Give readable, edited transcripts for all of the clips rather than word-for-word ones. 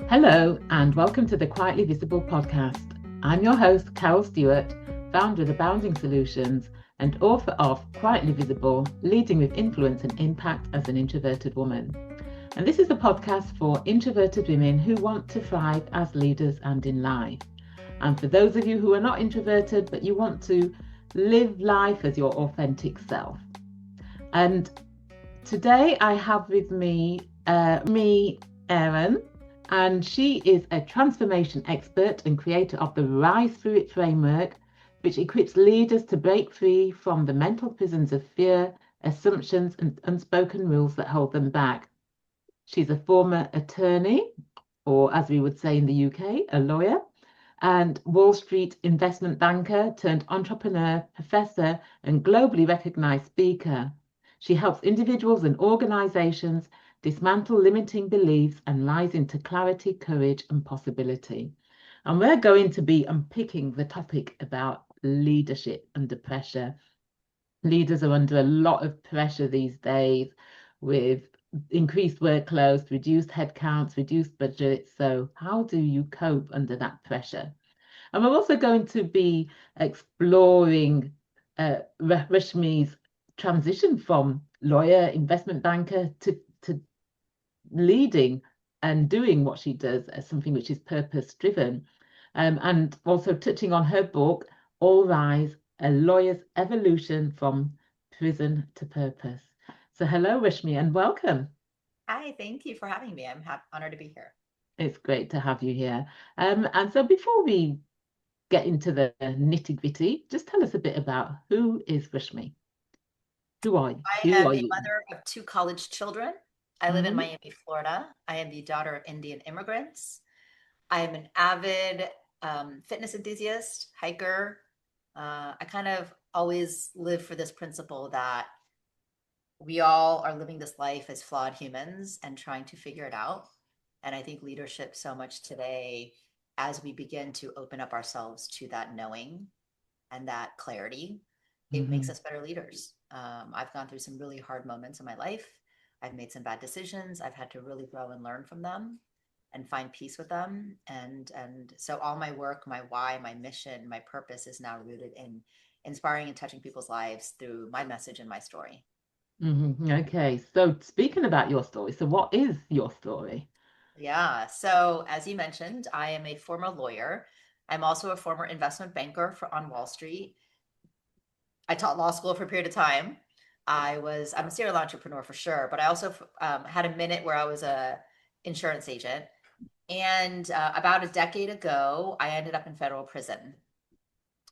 Hello, and welcome to the Quietly Visible podcast. I'm your host, Carol Stewart, founder of Abounding Solutions and author of Quietly Visible, Leading with Influence and Impact as an Introverted Woman. And this is a podcast for introverted women who want to thrive as leaders and in life. And for those of you who are not introverted, but you want to live life as your authentic self. And today I have with me Rashmi Airan, and she is a transformation expert and creator of the Rise Through It framework, which equips leaders to break free from the mental prisons of fear, assumptions, and unspoken rules that hold them back. She's a former attorney, or as we would say in the UK, a lawyer, and Wall Street investment banker turned entrepreneur, professor, and globally recognized speaker. She helps individuals and organizations dismantle limiting beliefs and rise into clarity, courage, and possibility. And we're going to be unpicking the topic about leadership under pressure. Leaders are under a lot of pressure these days with increased workloads, reduced headcounts, reduced budgets. So, how do you cope under that pressure? And we're also going to be exploring Rashmi's transition from lawyer, investment banker to leading and doing what she does as something which is purpose driven. And also touching on her book, All Rise, A Lawyer's Evolution from Prison to Purpose. So hello, Rashmi, and welcome. Hi, thank you for having me. I'm honored to be here. It's great to have you here. And so before we get into the nitty gritty, just tell us a bit about who is Rashmi? Who are you? I Who am are a you? mother of two college children. I live in Mm-hmm. Miami, Florida. I am the daughter of Indian immigrants. I am an avid fitness enthusiast, hiker. I kind of always live for this principle that we all are living this life as flawed humans and trying to figure it out. And I think leadership so much today, as we begin to open up ourselves to that knowing and that clarity, it makes Mm-hmm. us better leaders. I've gone through some really hard moments in my life. I've made some bad decisions. I've had to really grow and learn from them and find peace with them. And so all my work, my why, my mission, my purpose is now rooted in inspiring and touching people's lives through my message and my story. Mm-hmm. Okay, so speaking about your story, so what is your story? Yeah. So as you mentioned, I am a former lawyer. I'm also a former investment banker on Wall Street. I taught law school for a period of time. I'm a serial entrepreneur for sure, but I also had a minute where I was a insurance agent. And about a decade ago, I ended up in federal prison.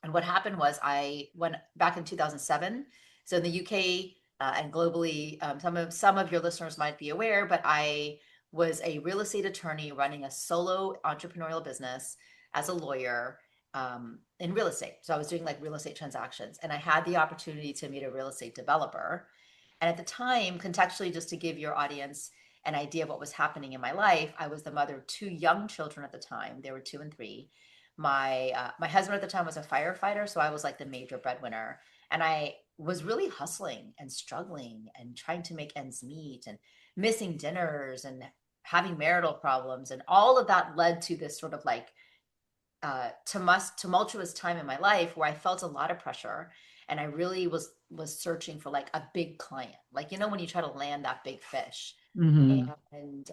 And what happened was I went back in 2007. So in the UK and globally, some of your listeners might be aware, but I was a real estate attorney running a solo entrepreneurial business as a lawyer in real estate. So I was doing like real estate transactions, and I had the opportunity to meet a real estate developer. And at the time, contextually, just to give your audience an idea of what was happening in my life, I was the mother of two young children at the time. They were 2 and 3. My husband at the time was a firefighter, so I was like the major breadwinner, and I was really hustling and struggling and trying to make ends meet and missing dinners and having marital problems, and all of that led to this sort of like tumultuous time in my life where I felt a lot of pressure, and I really was searching for like a big client, like when you try to land that big fish. Mm-hmm. And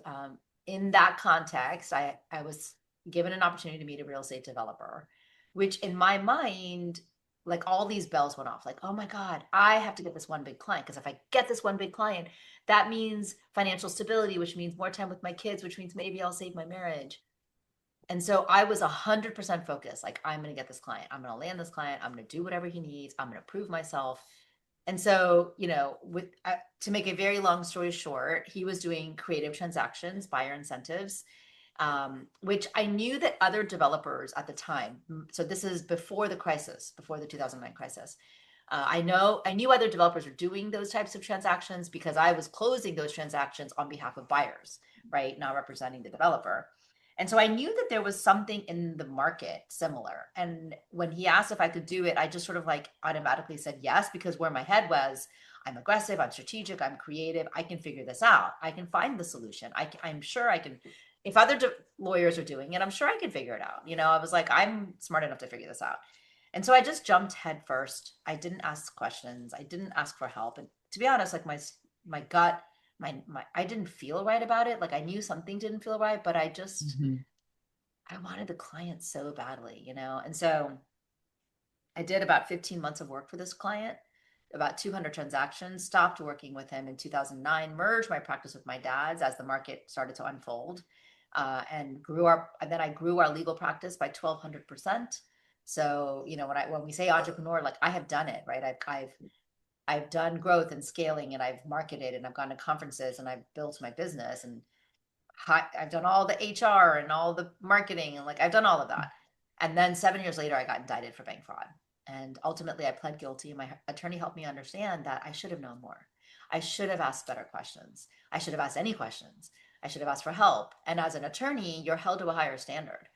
in that context, I was given an opportunity to meet a real estate developer, which in my mind, like all these bells went off. Like, oh my God, I have to get this one big client, because if I get this one big client, that means financial stability, which means more time with my kids, which means maybe I'll save my marriage. And so I was 100% focused. Like, I'm going to get this client. I'm going to land this client. I'm going to do whatever he needs. I'm going to prove myself. And so, to make a very long story short, he was doing creative transactions, buyer incentives, which I knew that other developers at the time. So this is before the crisis, before the 2009 crisis. I knew other developers were doing those types of transactions because I was closing those transactions on behalf of buyers, right? Not representing the developer. And so I knew that there was something in the market similar. And when he asked if I could do it, I just sort of like automatically said yes, because where my head was, I'm aggressive, I'm strategic, I'm creative. I can figure this out. I can find the solution. I'm sure I can. If other lawyers are doing it, I'm sure I can figure it out. I was like, I'm smart enough to figure this out. And so I just jumped head first. I didn't ask questions. I didn't ask for help. And to be honest, like my gut, my I didn't feel right about it. Like I knew something didn't feel right, but I wanted the client so badly. And so I did about 15 months of work for this client, about 200 transactions, stopped working with him in 2009, merged my practice with my dad's as the market started to unfold, and then I grew our legal practice by 1,200%. So, when we say entrepreneur, like I have done it, right? I've done growth and scaling, and I've marketed, and I've gone to conferences, and I've built my business, and I've done all the HR and all the marketing, and like I've done all of that. And then 7 years later, I got indicted for bank fraud. And ultimately, I pled guilty. And my attorney helped me understand that I should have known more. I should have asked better questions. I should have asked any questions. I should have asked for help. And as an attorney, you're held to a higher standard.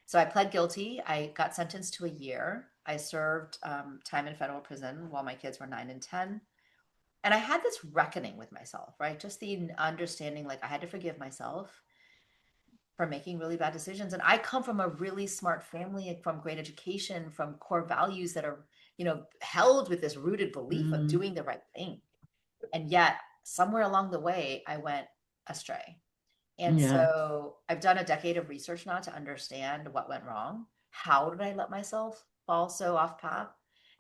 So I pled guilty. I got sentenced to a year. I served time in federal prison while my kids were 9 and 10. And I had this reckoning with myself, right? Just the understanding, like I had to forgive myself for making really bad decisions. And I come from a really smart family, from great education, from core values that are, held with this rooted belief of doing the right thing. And yet somewhere along the way, I went astray. And so I've done a decade of research now to understand what went wrong. How did I let myself fall so off path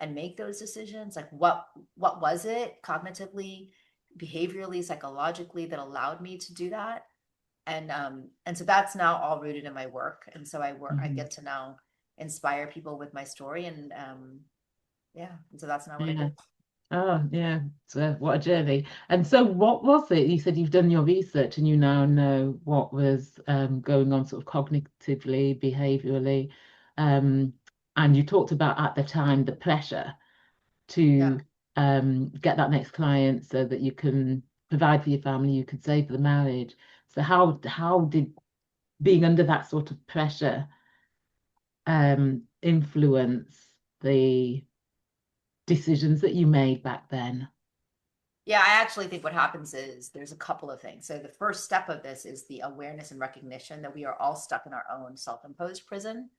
and make those decisions? Like what was it cognitively, behaviorally, psychologically that allowed me to do that? And so that's now all rooted in my work. And so I get to now inspire people with my story. And and so that's now what I do. Oh, yeah. So what a journey. And so what was it? You said you've done your research and you now know what was going on sort of cognitively, behaviorally. And you talked about at the time the pressure to get that next client so that you can provide for your family, you could save for the marriage. So how did being under that sort of pressure influence the decisions that you made back then? Yeah, I actually think what happens is there's a couple of things. So the first step of this is the awareness and recognition that we are all stuck in our own self-imposed prison,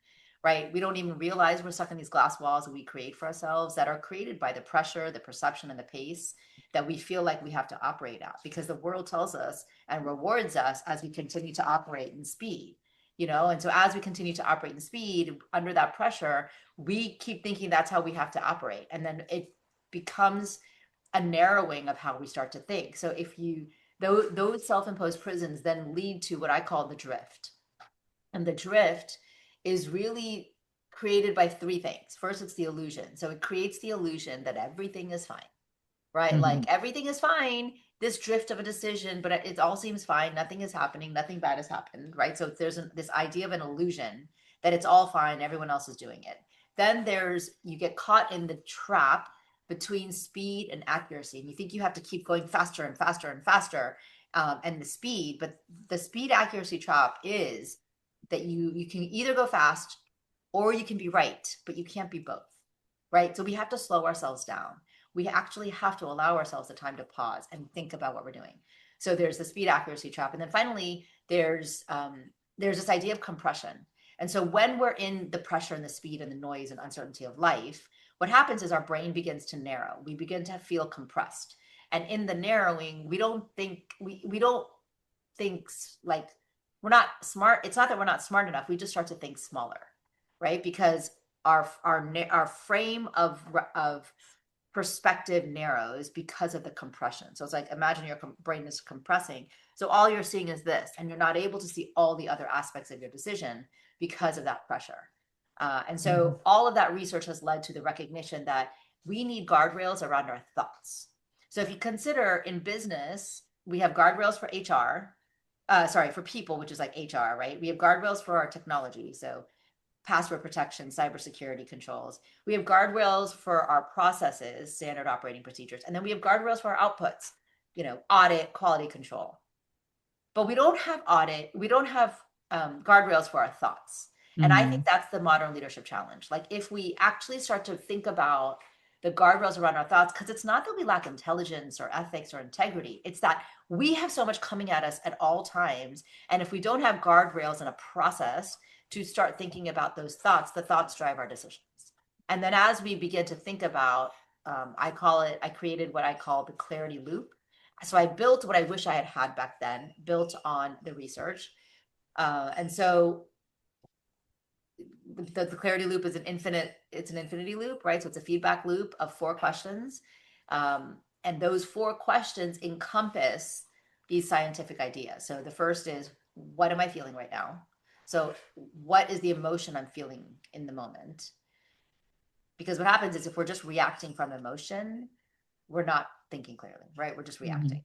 right? We don't even realize we're stuck in these glass walls that we create for ourselves that are created by the pressure, the perception, and the pace that we feel like we have to operate at, because the world tells us and rewards us as we continue to operate in speed. And so as we continue to operate in speed under that pressure, we keep thinking that's how we have to operate. And then it becomes a narrowing of how we start to think. So those self-imposed prisons then lead to what I call the drift. And the drift is really created by three things. First, it's the illusion. So it creates the illusion that everything is fine, right? Like everything is fine, this drift of a decision, but it all seems fine. Nothing is happening. Nothing bad has happened, right? So there's this idea of an illusion that it's all fine. Everyone else is doing it. Then you get caught in the trap between speed and accuracy. And you think you have to keep going faster and faster and faster, and the speed, but the speed accuracy trap is that you can either go fast or you can be right, but you can't be both, right? So we have to slow ourselves down. We actually have to allow ourselves the time to pause and think about what we're doing. So there's the speed accuracy trap. And then finally, there's this idea of compression. And so when we're in the pressure and the speed and the noise and uncertainty of life, what happens is our brain begins to narrow. We begin to feel compressed. And in the narrowing, we don't think like we're not smart. It's not that we're not smart enough. We just start to think smaller, right? Because our frame of perspective narrows because of the compression. So it's like, imagine your brain is compressing. So all you're seeing is this, and you're not able to see all the other aspects of your decision because of that pressure. And so all of that research has led to the recognition that we need guardrails around our thoughts. So if you consider in business, we have guardrails for HR, for people, which is like HR, right? We have guardrails for our technology. So password protection, cybersecurity controls. We have guardrails for our processes, standard operating procedures. And then we have guardrails for our outputs, audit, quality control. But we don't have guardrails for our thoughts. And I think that's the modern leadership challenge. Like if we actually start to think about the guardrails around our thoughts, because it's not that we lack intelligence or ethics or integrity. It's that we have so much coming at us at all times. And if we don't have guardrails and a process to start thinking about those thoughts, the thoughts drive our decisions. And then as we begin to think about, I created what I call the clarity loop. So I built what I wish I had had back then, built on the research. And so the clarity loop is it's an infinity loop, right? So it's a feedback loop of 4 questions. And those 4 questions encompass these scientific ideas. So the first is, what am I feeling right now? So what is the emotion I'm feeling in the moment? Because what happens is if we're just reacting from emotion, we're not thinking clearly, right? We're just reacting.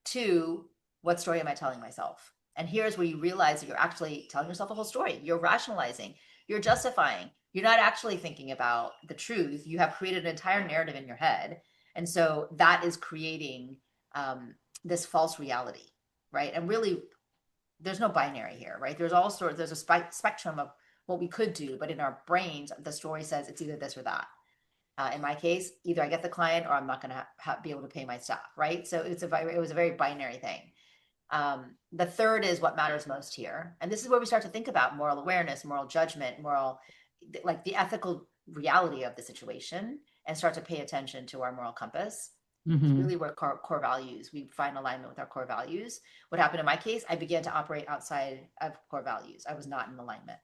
2, what story am I telling myself? And here's where you realize that you're actually telling yourself a whole story. You're rationalizing, you're justifying. You're not actually thinking about the truth. You have created an entire narrative in your head. And so that is creating this false reality, right? And really, there's no binary here, right? There's a spectrum of what we could do, but in our brains, the story says it's either this or that. In my case, either I get the client or I'm not going to be able to pay my staff, right? So it was a very binary thing. The third is what matters most here. And this is where we start to think about moral awareness, moral judgment, like the ethical reality of the situation, and start to pay attention to our moral compass. It's really where core values, we find alignment with our core values. What happened in my case, I began to operate outside of core values. I was not in alignment.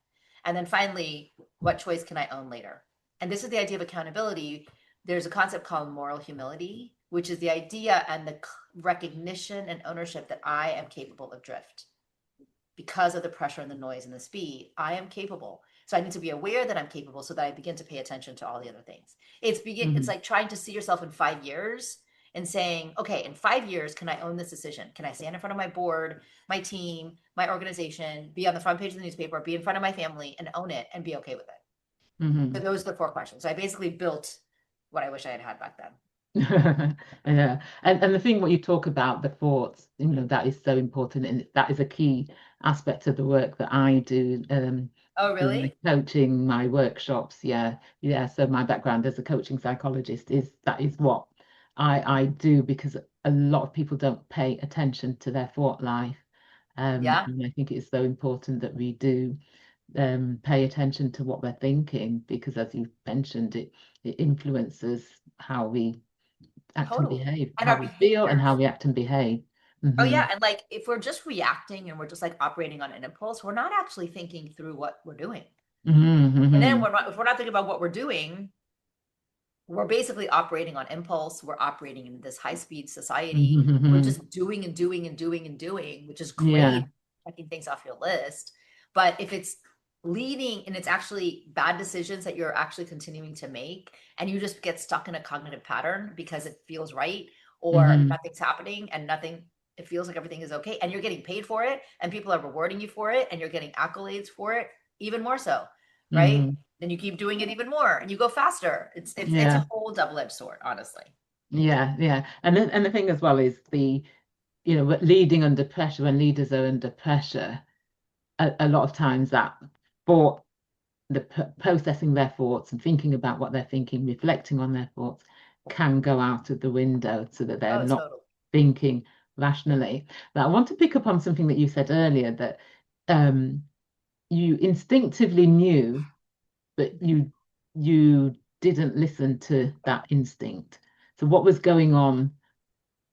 And then finally, what choice can I own later? And this is the idea of accountability. There's a concept called moral humility, which is the idea and the recognition and ownership that I am capable of drift. Because of the pressure and the noise and the speed, I am capable. So I need to be aware that I'm capable so that I begin to pay attention to all the other things. It's like trying to see yourself in 5 years and saying, okay, in 5 years, can I own this decision? Can I stand in front of my board, my team, my organization, be on the front page of the newspaper, be in front of my family and own it and be okay with it? So those are the 4 questions. So I basically built what I wish I had had back then. Yeah, and the thing what you talk about the thoughts, that is so important, and that is a key aspect of the work that I do. Oh, In my really? coaching, my workshops, yeah. So my background as a coaching psychologist is what I do, because a lot of people don't pay attention to their thought life, Yeah, and I think it's so important that we do pay attention to what we're thinking, because as you mentioned, it influences how we act and totally. behave, And how our we feel and how behaviors. we act and behave. Oh yeah, and like if we're just reacting and we're just like operating on an impulse, we're not actually thinking through what we're doing. And then if we're not thinking about what we're doing, we're basically operating on impulse. We're operating in this high-speed society. We're just doing and doing and doing and doing, which is Yeah. great, checking things off your list. But if it's leading and it's actually bad decisions that you're actually continuing to make, and you just get stuck in a cognitive pattern because it feels right, or nothing's happening and it feels like everything is okay, and you're getting paid for it, and people are rewarding you for it, and you're getting accolades for it, even more so, right? Then you keep doing it even more and you go faster. It's a Yeah. whole double-edged sword, honestly. Yeah. And the thing as well is leading under pressure. When leaders are under pressure, a lot of times that thought, processing their thoughts and thinking about what they're thinking, reflecting on their thoughts, can go out of the window, so that they're Oh, not totally. thinking rationally. But I want to pick up on something that you said earlier, that you instinctively knew, but you didn't listen to that instinct. So what was going on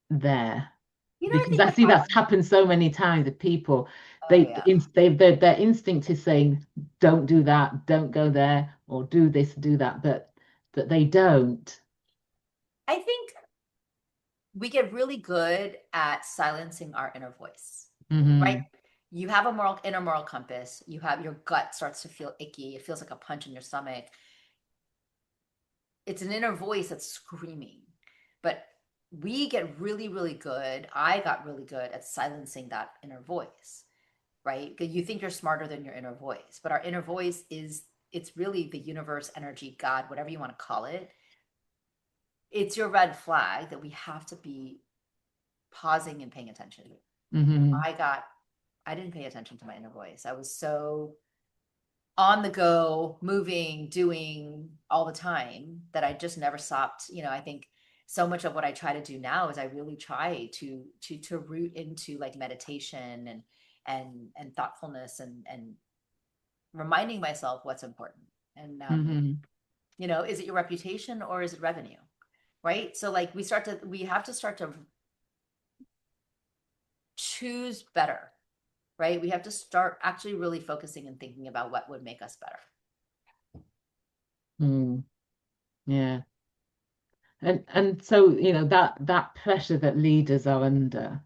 there? I Because think I what see happened. that's happened so many times with people. Oh yeah. Their instinct is saying, don't do that, don't go there, or do this, do that, but they don't. I think we get really good at silencing our inner voice, right? Hmm. You have a inner moral compass. You have your gut starts to feel icky. It feels like a punch in your stomach. It's an inner voice that's screaming. But we get really, really good. I got really good at silencing that inner voice, right? Because you think you're smarter than your inner voice, but our inner voice it's really the universe, energy, God, whatever you want to call it. It's your red flag that we have to be pausing and paying attention to. Hmm. I didn't pay attention to my inner voice. I was so on the go, moving, doing all the time that I just never stopped. I think so much of what I try to do now is I really try to root into like meditation and thoughtfulness and reminding myself what's important. And is it your reputation or is it revenue? Right? So like we have to start to choose better, right? We have to start actually really focusing and thinking about what would make us better. Yeah. And so, that pressure that leaders are under,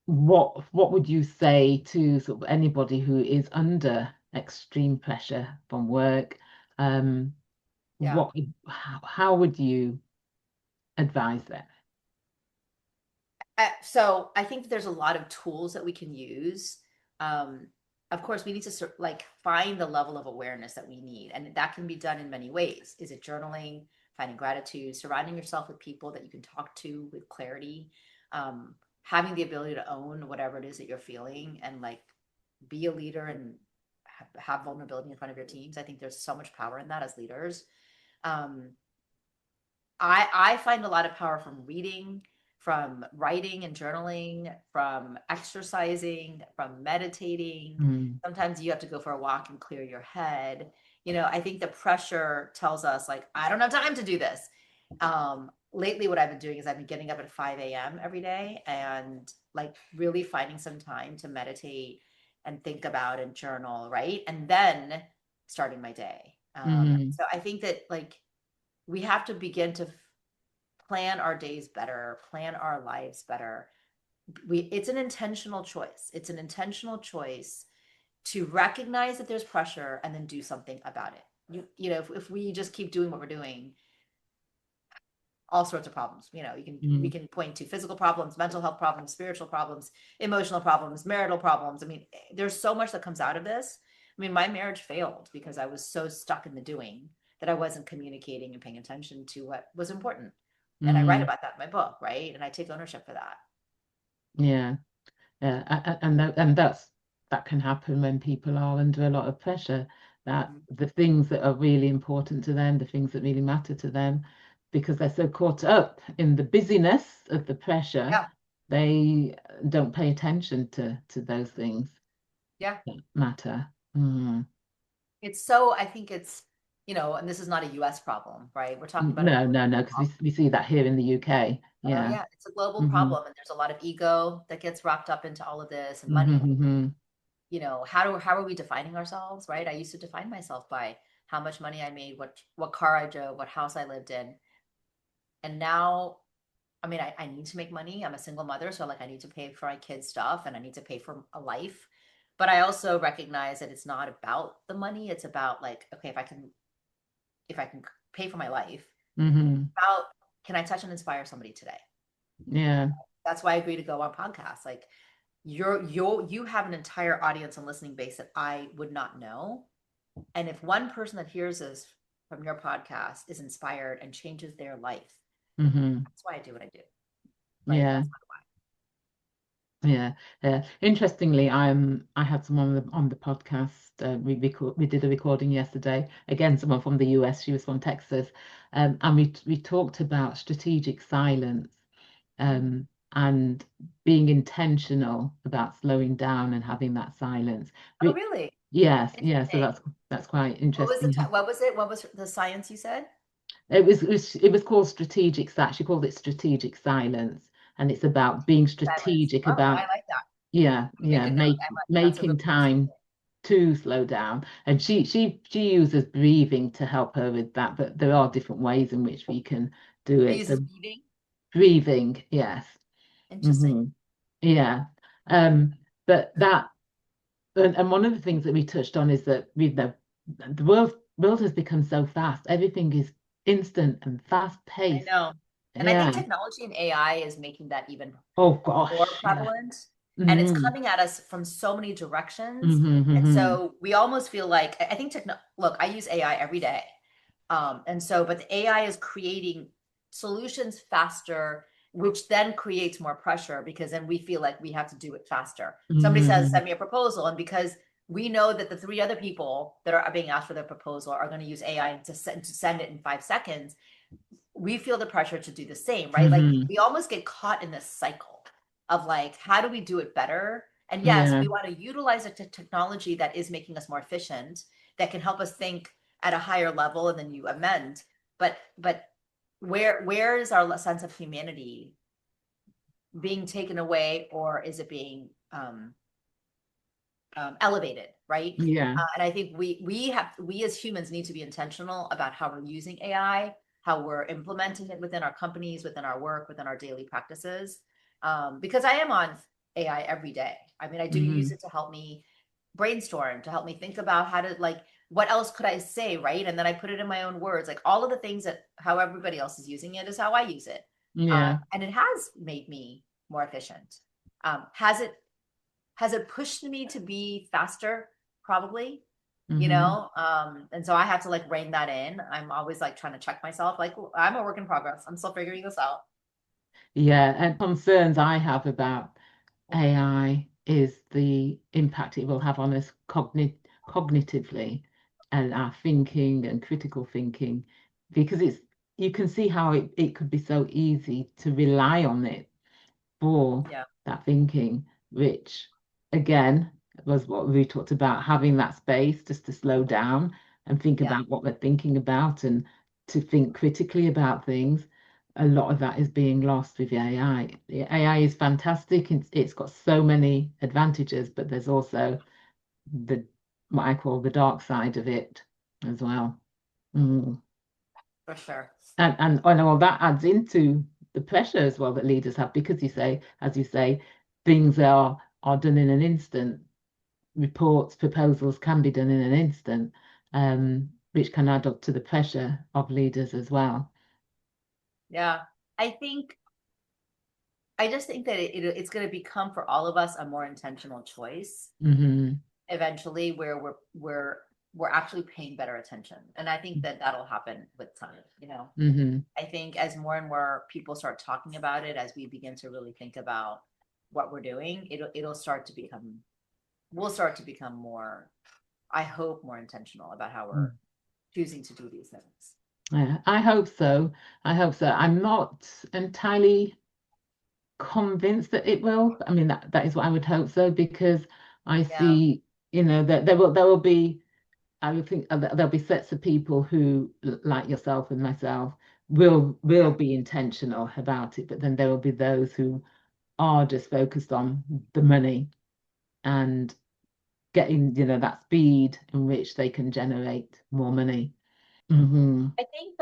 what would you say to sort of anybody who is under extreme pressure from work? Yeah. How would you advise them? So I think there's a lot of tools that we can use. Um, of course, we need to like find the level of awareness that we need, and that can be done in many ways. Is it journaling, finding gratitude, surrounding yourself with people that you can talk to with clarity, having the ability to own whatever it is that you're feeling, and like be a leader and have vulnerability in front of your teams. I think there's so much power in that as leaders. Um, I find a lot of power from reading, from writing and journaling, from exercising, from meditating. Sometimes you have to go for a walk and clear your head. I think the pressure tells us like, I don't have time to do this. Lately, what I've been doing is I've been getting up at 5 a.m. every day and like really finding some time to meditate and think about and journal, right? And then starting my day. So I think that like we have to begin to plan our days better, plan our lives better. It's an intentional choice. It's an intentional choice to recognize that there's pressure and then do something about it. If we just keep doing what we're doing, all sorts of problems. We can point to physical problems, mental health problems, spiritual problems, emotional problems, marital problems. I mean, there's so much that comes out of this. I mean, my marriage failed because I was so stuck in the doing that I wasn't communicating and paying attention to what was important. And I write about that in my book, right? And I take ownership for that. Yeah. And that can happen when people are under a lot of pressure, that the things that are really important to them, the things that really matter to them, because they're so caught up in the busyness of the pressure, Yeah. they don't pay attention to those things Yeah. that matter. I think it's, and this is not a US problem, right? We're talking about a No, because we see that here in the UK. Oh Yeah. yeah, it's a global problem, and there's a lot of ego that gets wrapped up into all of this, and money. How are we defining ourselves, right? I used to define myself by how much money I made, what car I drove, what house I lived in, and now, I mean, I need to make money. I'm a single mother, so like I need to pay for my kids' stuff, and I need to pay for a life. But I also recognize that it's not about the money. It's about like, okay, if I can pay for my life, about can I touch and inspire somebody today? Yeah. That's why I agree to go on podcasts. Like you have an entire audience and listening base that I would not know. And if one person that hears this from your podcast is inspired and changes their life, that's why I do what I do. Right. Yeah. Yeah, yeah. Interestingly, I had someone on the podcast. We did a recording yesterday. Again, someone from the US. She was from Texas, and we talked about strategic silence, and being intentional about slowing down and having that silence. Oh, really? Yes, yeah. So that's quite What was interesting. what was it? What was the science you said? It was called strategic. She called it strategic silence, and it's about being Silence. strategic Oh, I about like that. yeah, Make a note. That's a making really good time to slow down. And she uses breathing to help her with that, but there are different ways in which we can do She it. uses So breathing. breathing, yes. Interesting. Yeah. But that and one of the things that we touched on is that the world has become so fast. Everything is instant and fast I paced. know. And I think Yeah. technology and AI is making that even Oh more gosh, yeah. prevalent. And it's Mm-hmm. coming at us from so many directions. Mm-hmm, And mm-hmm, so we almost feel like I think look, I use AI every day. But the AI is creating solutions faster, which then creates more pressure because then we feel like we have to do it faster. Somebody says, mm-hmm, send me a proposal. And because we know that the three other people that are being asked for their proposal are going to use AI to send it in 5 seconds. We feel the pressure to do the same, right? Like Mm-hmm. we almost get caught in this cycle of like, how do we do it better? And yes, Yeah. we want to utilize a technology that is making us more efficient, that can help us think at a higher level, and then you amend. But where is our sense of humanity being taken away, or is it being elevated, right? Yeah. And I think we as humans need to be intentional about how we're using AI, how we're implementing it within our companies, within our work, within our daily practices. Because I am on AI every day. I mean, I do use Mm-hmm. it to help me brainstorm, to help me think about how to, like, what else could I say, right? And then I put it in my own words, like all of the things that how everybody else is using it is how I use it. Yeah. And it has made me more efficient. Has it pushed me to be faster? Probably, Mm-hmm. and so I have to like rein that in. I'm always like trying to check myself, like I'm a work in progress. I'm still figuring this out. Yeah. And concerns I have about AI is the impact it will have on us cognitively and our thinking and critical thinking, because you can see how it could be so easy to rely on it for Yeah, that thinking, which again was what we talked about, having that space just to slow down and think yeah, about what they're thinking about and to think critically about things. A lot of that is being lost with the AI. The AI is fantastic. It's got so many advantages, but there's also the what I call the dark side of it as well. Mm. for sure. And I know that adds into the pressure as well that leaders have, because as you say, things are done in an instant. Reports, proposals can be done in an instant, which can add up to the pressure of leaders as well. Yeah, I think I just think that it's going to become for all of us a more intentional choice Hmm. eventually, where we're actually paying better attention, and I think that that'll happen with time. Hmm. I think as more and more people start talking about it, as we begin to really think about what we're doing, it'll start to become we'll start to become more, I hope, more intentional about how we're choosing to do these things. Yeah, I hope so. I hope so. I'm not entirely convinced that it will. I mean, that is what I would hope so, because I Yeah, see, that there will be, I would think there'll be sets of people who, like yourself and myself, will yeah, be intentional about it, but then there will be those who are just focused on the money and getting, that speed in which they can generate more money. Hmm. I think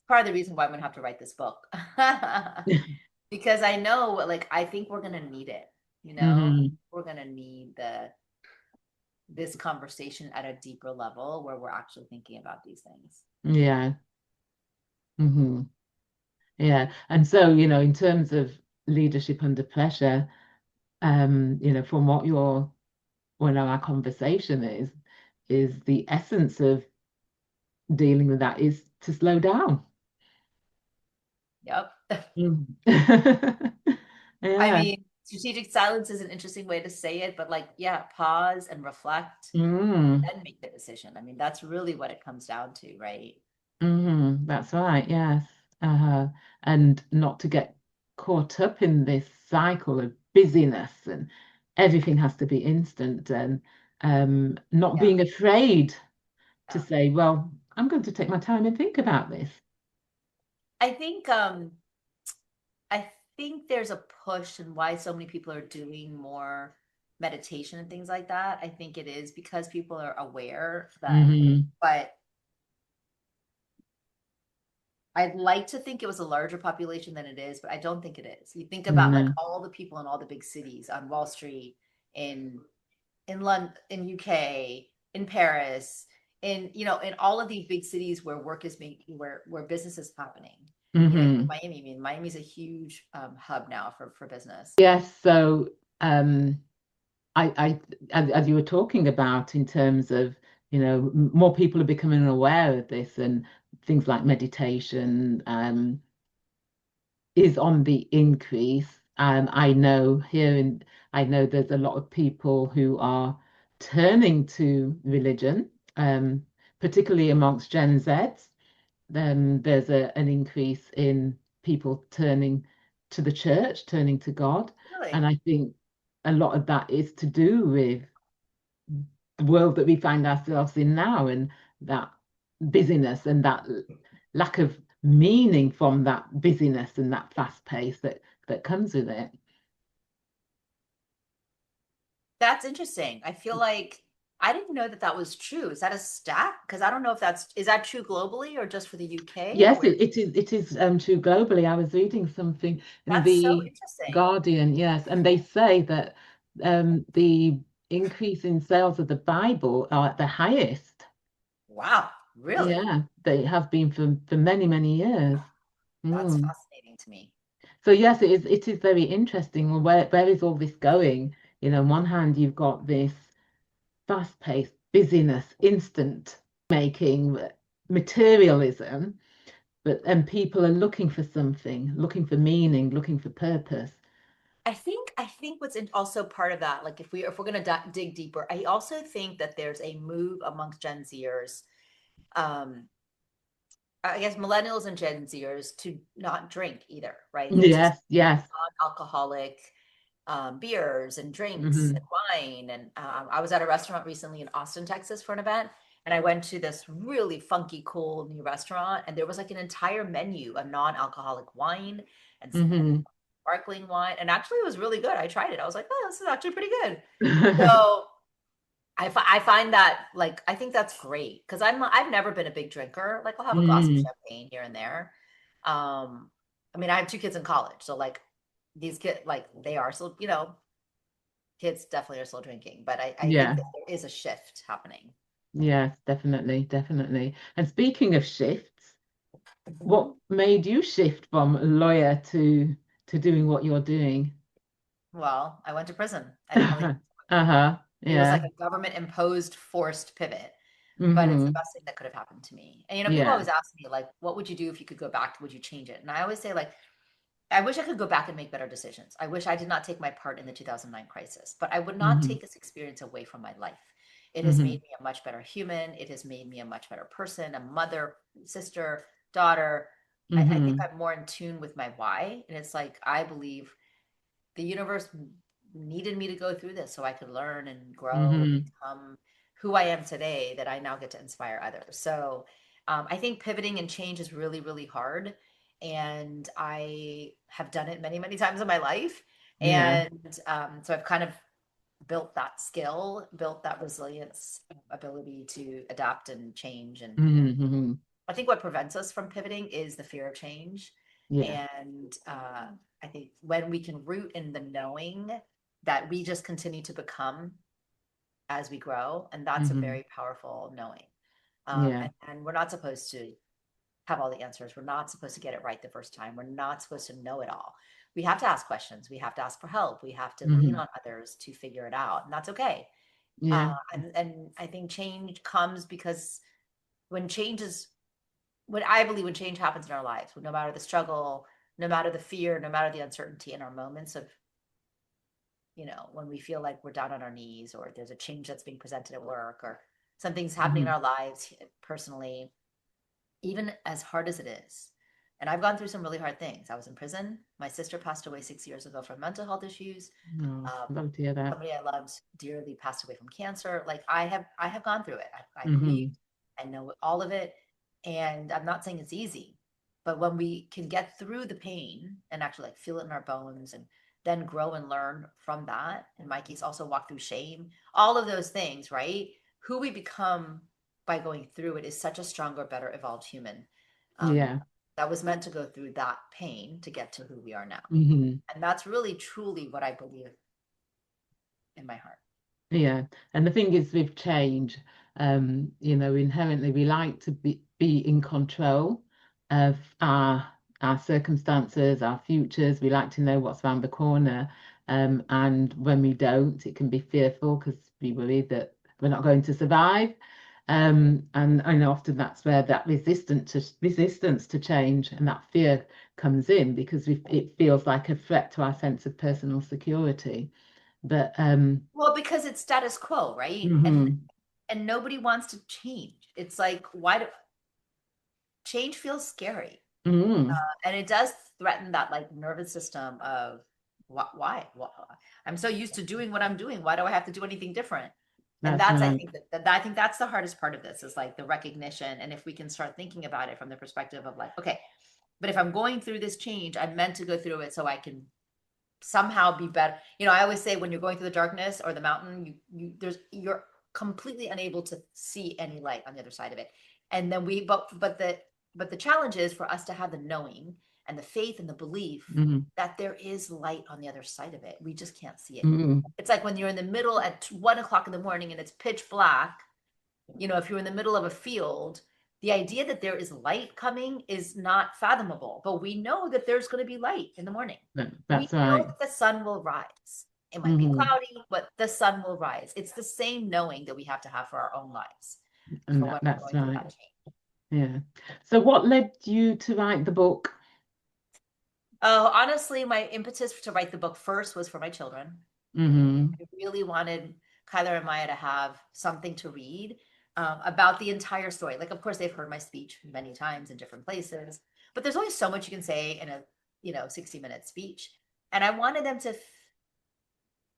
part of the reason why I'm gonna have to write this book because I know, like, I think we're gonna need it. Hmm. We're gonna need this conversation at a deeper level where we're actually thinking about these things. Yeah. Hmm. Yeah. And so, in terms of leadership under pressure, from what our conversation is the essence of dealing with that is to slow down. Yep. Mm. I Yeah. mean, strategic silence is an interesting way to say it, but like, yeah, pause and reflect and Mm. then make the decision. I mean, that's really what it comes down to, right? That's right. Yes. Uh, and not to get caught up in this cycle of busyness, and everything has to be instant, and not Yeah. being afraid to Yeah. say, well, I'm going to take my time and think about this. I think I think there's a push and why so many people are doing more meditation and things like that. I think it is because people are aware that, Hmm. but I'd like to think it was a larger population than it is, but I don't think it is. You think about like No. all the people in all the big cities, on Wall Street, in London, in UK, in Paris, in all of these big cities where work is making, where business is happening. Hmm. Miami. I mean, Miami's a huge hub now for business. Yes. So, um, as you were talking about, in terms of, more people are becoming aware of this, and things like meditation, is on the increase. I know I know there's a lot of people who are turning to religion, particularly amongst Gen Zs. There's an increase in people turning to the church, turning to God. And Really? I think a lot of that is to do with the world that we find ourselves in now and that busyness and that lack of meaning from that busyness and that fast pace that comes with it. That's interesting. I feel like I didn't know that that was true. Is that a stat? Because I don't know if is that true globally or just for the UK or Yes, where? it is true globally. I was reading something in That's so the interesting. Guardian, yes, and they say that the increase in sales of the Bible are at the highest. Wow, really? Yeah, they have been for many, many years. That's Mm. fascinating to me. So yes, it is very interesting. Well, where is all this going? On one hand, you've got this fast-paced busyness, instant making, materialism, but and people are looking for something, looking for meaning, looking for purpose. I think what's also part of that, like if we're gonna dig deeper, I also think that there's a move amongst Gen Zers, um, I guess millennials and Gen Zers to not drink either, right? There's this Yes, yes. non-alcoholic beers and drinks and Hmm. wine. And I was at a restaurant recently in Austin, Texas for an event. And I went to this really funky, cool new restaurant. And there was like an entire menu of non alcoholic wine and Hmm. sparkling wine. And actually, it was really good. I tried it. I was like, oh, this is actually pretty good. So I find that like I think that's great because I've never been a big drinker. Like I'll have a glass of Mm. champagne here and there. Um, I mean, I have two kids in college, so like these kids like they are still, kids definitely are still drinking, but I think Yeah, that there is a shift happening. yes, definitely, definitely. And speaking of shifts, what Mhm. made you shift from a lawyer to doing what you're doing? Well, I went to prison. I didn't really, Uh-huh. it was like Yeah. a government imposed forced pivot, but it's the Hmm. best thing that could have happened to me. And people Yeah. always ask me like, what would you do if you could go back? Would you change it? And I always say like, I wish I could go back and make better decisions. I wish I did not take my part in the 2009 crisis, but I would not Hmm. take this experience away from my life. It has Hmm. made me a much better human. It has made me a much better person, a mother, sister, daughter. I think Hmm. I'm more in tune with my why. And it's like, I believe the universe needed me to go through this so I could learn and grow and Hmm. become who I am today that I now get to inspire others. So I think pivoting and change is really, really hard. And I have done it many, many times in my life. Yeah. And so I've kind of built that skill, built that resilience, ability to adapt and change. And Hmm. I think what prevents us from pivoting is the fear of change. Yeah. And I think when we can root in the knowing that we just continue to become as we grow, and that's a Hmm. very powerful knowing. Yeah. And we're not supposed to have all the answers. We're not supposed to get it right the first time. We're not supposed to know it all. We have to ask questions. We have to ask for help. We have to lean Hmm. on others to figure it out, and that's okay. Yeah. And I think change comes because when change is what I believe when change happens in our lives, no matter the struggle, no matter the fear, no matter the uncertainty in our moments of, when we feel like we're down on our knees or there's a change that's being presented at work or something's happening in Hmm. our lives personally, even as hard as it is. And I've gone through some really hard things. I was in prison. My sister passed away 6 years ago from mental health issues. Oh, Um, love to hear that. Somebody I loved dearly passed away from cancer. Like I have gone through it. I grieved. Hmm. I know all of it. And I'm not saying it's easy, but when we can get through the pain and actually like feel it in our bones and then grow and learn from that, in my case, also walk through shame, all of those things, right? Who we become by going through it is such a stronger, better evolved human um, Yeah. that was meant to go through that pain to get to who we are now. Hmm. And that's really, truly what I believe in my heart. Yeah, and the thing is with change, inherently we like to be in control of our circumstances, our futures. We like to know what's around the corner, and when we don't, it can be fearful because we worry that we're not going to survive. And I know often that's where that resistance to change and that fear comes in, because it feels like a threat to our sense of personal security. But Well, because it's status quo, right? mhm, And nobody wants to change. It's like, why do change feels scary? mm, And it does threaten that like nervous system of why? I'm so used to doing what I'm doing. Why do I have to do anything different? And that's that's, I right. think that I think that's the hardest part of this, is like the recognition. And if we can start thinking about it from the perspective of like, okay, but if I'm going through this change, I'm meant to go through it so I can somehow be better. I always say, when you're going through the darkness or the mountain, you're completely unable to see any light on the other side of it. And then but the challenge is for us to have the knowing and the faith and the belief Mm, that there is light on the other side of it. We just can't see it. mm, It's like when you're in the middle at 1 o'clock in the morning and it's pitch black. If you're in the middle of a field, the idea that there is light coming is not fathomable, but we know that there's going to be light in the morning. We that's know right. that the sun will rise. It might be Hmm. cloudy, but the sun will rise. It's the same knowing that we have to have for our own lives, And for when we're that's going through right. that change. Yeah. So what led you to write the book? Oh, honestly, my impetus to write the book first was for my children. Hmm. I really wanted Kyler and Maya to have something to read about the entire story. Like, of course, they've heard my speech many times in different places, but there's only so much you can say in a 60-minute speech. And I wanted them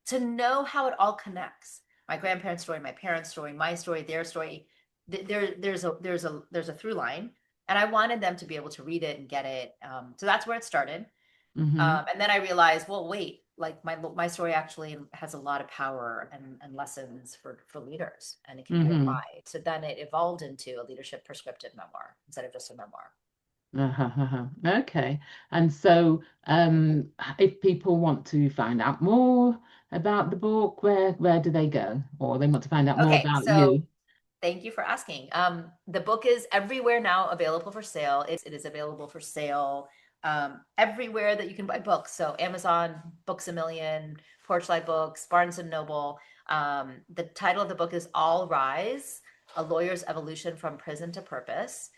to know how it all connects. My grandparents' story, my parents' story, my story, their story. There's a through line, and I wanted them to be able to read it and get it. So that's where it started. Hmm. And then I realized, well, wait, like my story actually has a lot of power and lessons for leaders, and it can be Hmm. applied. So then it evolved into a leadership prescriptive memoir instead of just a memoir. Uh-huh, uh-huh. Okay. And so if people want to find out more about the book, where do they go? Or they want to find out more Okay, about so you? thank you for asking. The book is everywhere now available for sale. It is available for sale everywhere that you can buy books. So Amazon, Books a Million, Porchlight Books, Barnes and Noble. The title of the book is All Rise: A Lawyer's Evolution from Prison to Purpose.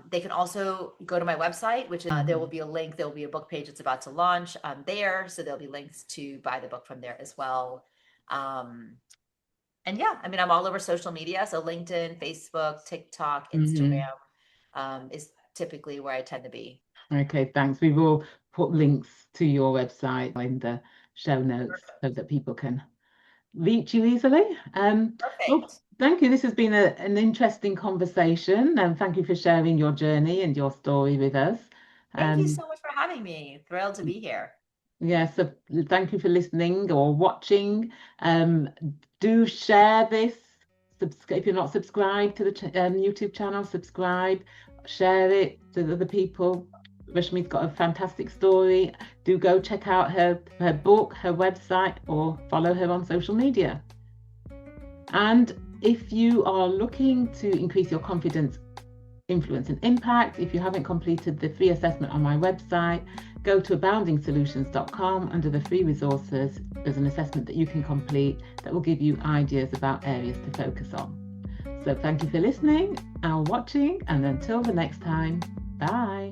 They can also go to my website, which is, there will be a link. There will be a book page that's about to launch there. So there'll be links to buy the book from there as well. And yeah, I mean, I'm all over social media. So LinkedIn, Facebook, TikTok, Hmm. Instagram is typically where I tend to be. Okay, thanks. We will put links to your website in the show notes so that people can reach you easily. Well, Perfect. thank you. This has been an interesting conversation, and thank you for sharing your journey and your story with us. Thank you Um, so much for having me. Thrilled to be here. yeah, so thank you for listening or watching. Um, do share this. If you're not subscribed to the YouTube channel, subscribe, share it to other people. Rashmi's got a fantastic story. Do go check out her book, her website, or follow her on social media. And if you are looking to increase your confidence, influence, and impact, if you haven't completed the free assessment on my website, go to aboundingsolutions.com. Under the free resources, there's an assessment that you can complete that will give you ideas about areas to focus on. So thank you for listening and watching, and until the next time, bye.